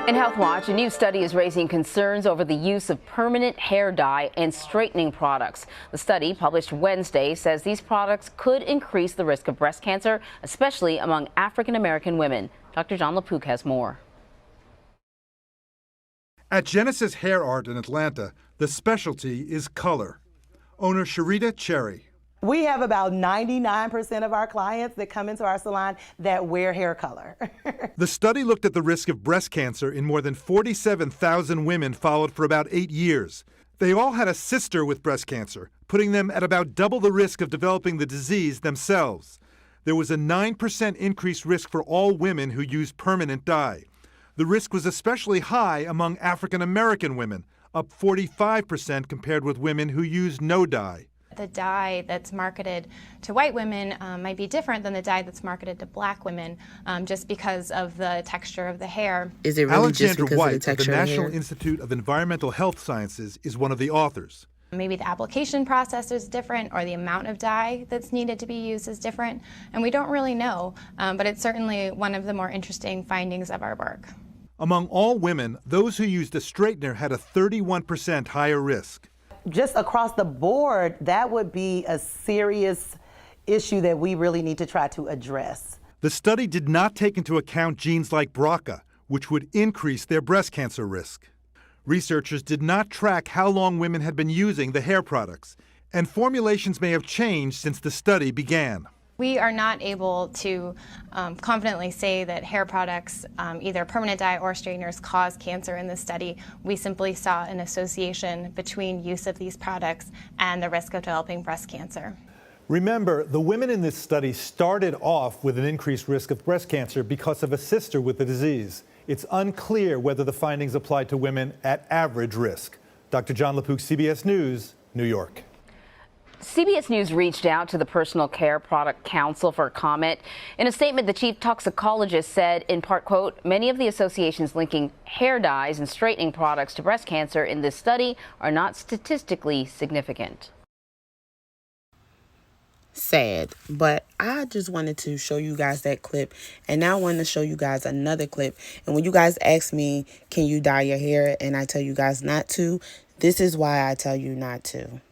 In Health Watch, a new study is raising concerns over the use of permanent hair dye and straightening products. The study, published Wednesday, says these products could increase the risk of breast cancer, especially among African American women. Dr. John LaPook has more. At Genesis Hair Art in Atlanta, the specialty is color. Owner Sharita Cherry. We have about 99% of our clients that come into our salon that wear hair color. The study looked at the risk of breast cancer in more than 47,000 women followed for about 8 years. They all had a sister with breast cancer, putting them at about double the risk of developing the disease themselves. There was a 9% increased risk for all women who used permanent dye. The risk was especially high among African American women, up 45% compared with women who used no dye. The dye that's marketed to white women might be different than the dye that's marketed to black women, just because of the texture of the hair. Is it really Alexandra just because White of the of texture the of the National hair? Institute of Environmental Health Sciences is one of the authors. Maybe the application process is different, or the amount of dye that's needed to be used is different, and we don't really know, but it's certainly one of the more interesting findings of our work. Among all women, those who used a straightener had a 31% higher risk. Just across the board, that would be a serious issue that we really need to try to address. The study did not take into account genes like BRCA, which would increase their breast cancer risk. Researchers did not track how long women had been using the hair products, and formulations may have changed since the study began. We are not able to confidently say that hair products, either permanent dye or straighteners, cause cancer in this study. We simply saw an association between use of these products and the risk of developing breast cancer. Remember, the women in this study started off with an increased risk of breast cancer because of a sister with the disease. It's unclear whether the findings apply to women at average risk. Dr. John LaPook, CBS News, New York. CBS News reached out to the Personal Care Product Council for a comment. In a statement, the chief toxicologist said, in part, quote, many of the associations linking hair dyes and straightening products to breast cancer in this study are not statistically significant. Sad, but I just wanted to show you guys that clip, and now I want to show you guys another clip. And when you guys ask me, can you dye your hair, and I tell you guys not to, this is why I tell you not to.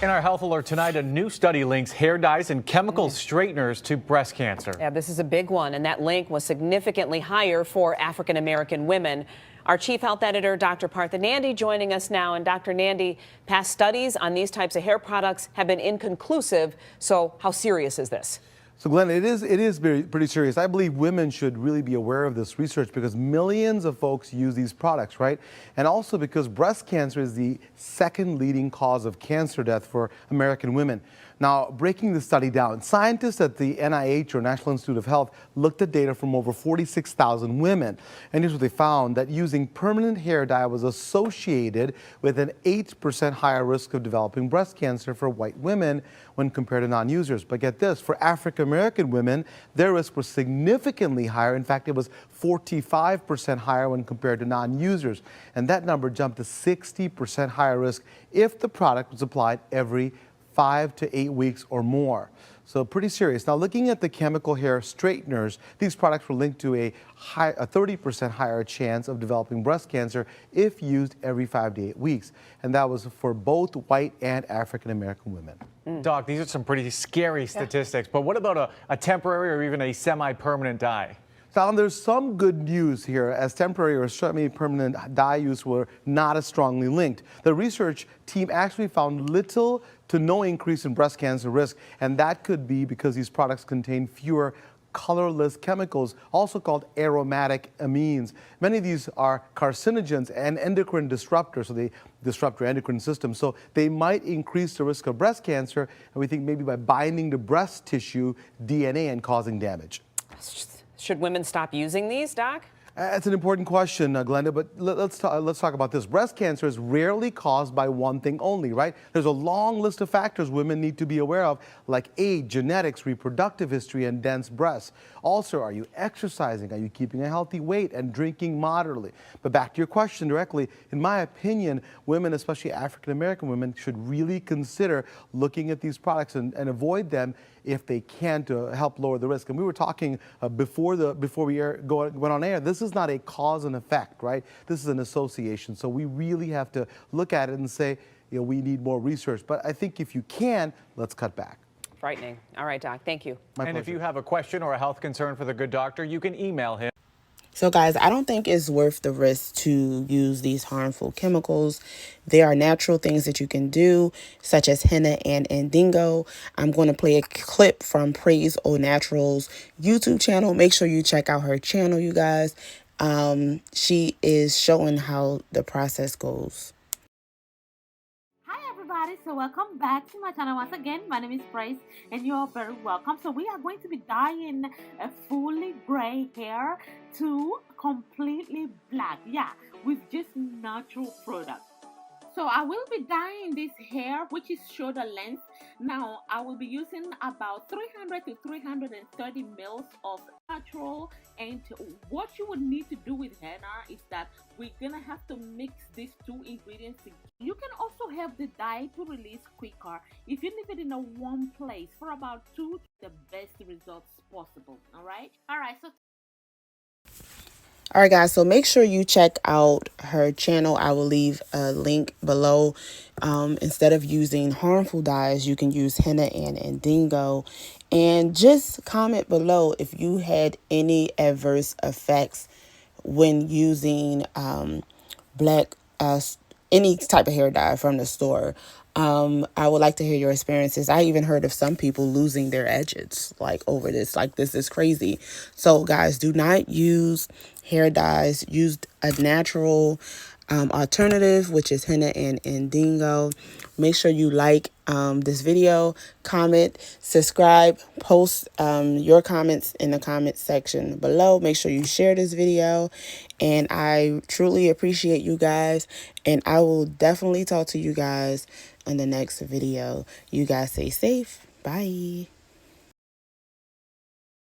In our health alert tonight, a new study links hair dyes and chemical straighteners to breast cancer. Yeah, this is a big one, and that link was significantly higher for African American women. Our chief health editor, Dr. Partha Nandi, joining us now. And Dr. Nandi, past studies on these types of hair products have been inconclusive. So how serious is this? So Glenn, it is pretty serious. I believe women should really be aware of this research because millions of folks use these products, right? And also because breast cancer is the second leading cause of cancer death for American women. Now, breaking the study down, scientists at the NIH, or National Institute of Health, looked at data from over 46,000 women. And here's what they found, that using permanent hair dye was associated with an 8% higher risk of developing breast cancer for white women when compared to non-users. But get this, for African American women, their risk was significantly higher. In fact, it was 45% higher when compared to non-users. And that number jumped to 60% higher risk if the product was applied every 5 to 8 weeks or more. So pretty serious. Now, looking at the chemical hair straighteners, these products were linked to a 30% higher chance of developing breast cancer if used every 5 to 8 weeks. And that was for both white and African American women. Doc, these are some pretty scary statistics, but what about a temporary or even a semi-permanent dye? Now, there's some good news here, as temporary or semi-permanent dye use were not as strongly linked. The research team actually found little to no increase in breast cancer risk, and that could be because these products contain fewer colorless chemicals, also called aromatic amines. Many of these are carcinogens and endocrine disruptors, so they disrupt your endocrine system. So they might increase the risk of breast cancer, and we think maybe by binding to breast tissue DNA and causing damage. Should women stop using these, Doc? That's an important question, Glenda, but let's talk about this. Breast cancer is rarely caused by one thing only, right? There's a long list of factors women need to be aware of, like age, genetics, reproductive history, and dense breasts. Also, are you exercising? Are you keeping a healthy weight and drinking moderately? But back to your question directly, in my opinion, women, especially African American women, should really consider looking at these products and avoid them if they can to help lower the risk. And we were talking before we went on air, this is not a cause and effect, right? This is an association. So we really have to look at it and say, you know, we need more research. But I think if you can, let's cut back. Frightening. All right, Doc, thank you. My And pleasure. if you have a question or a health concern for the good doctor, you can email him. So guys, I don't think it's worth the risk to use these harmful chemicals. There are natural things that you can do, such as henna and indigo. I'm going to play a clip from Praise Au Naturals YouTube channel. Make sure you check out her channel, you guys. She is showing how the process goes. Hi everybody, so welcome back to my channel once again. My name is Praise and you're very welcome. So we are going to be dyeing a fully gray hair to completely black, yeah, with just natural products. So I will be dyeing this hair, which is shoulder length. Now I will be using about 300 to 330 mils of natural, and what you would need to do with henna is that we're gonna have to mix these two ingredients together. You can also have the dye to release quicker if you leave it in a warm place for about 2 to the best results possible. All right, so All right, guys, so make sure you check out her channel. I will leave a link below. Instead of using harmful dyes, you can use henna and indigo. And just comment below if you had any adverse effects when using any type of hair dye from the store. I would like to hear your experiences. I even heard of some people losing their edges like over this. Like, this is crazy. So guys, do not use hair dyes. Use a natural alternative, which is henna and indigo. Make sure you like this video, comment, subscribe, post your comments in the comment section below. Make sure you share this video, and I truly appreciate you guys, and I will definitely talk to you guys in the next video. You guys stay safe. Bye.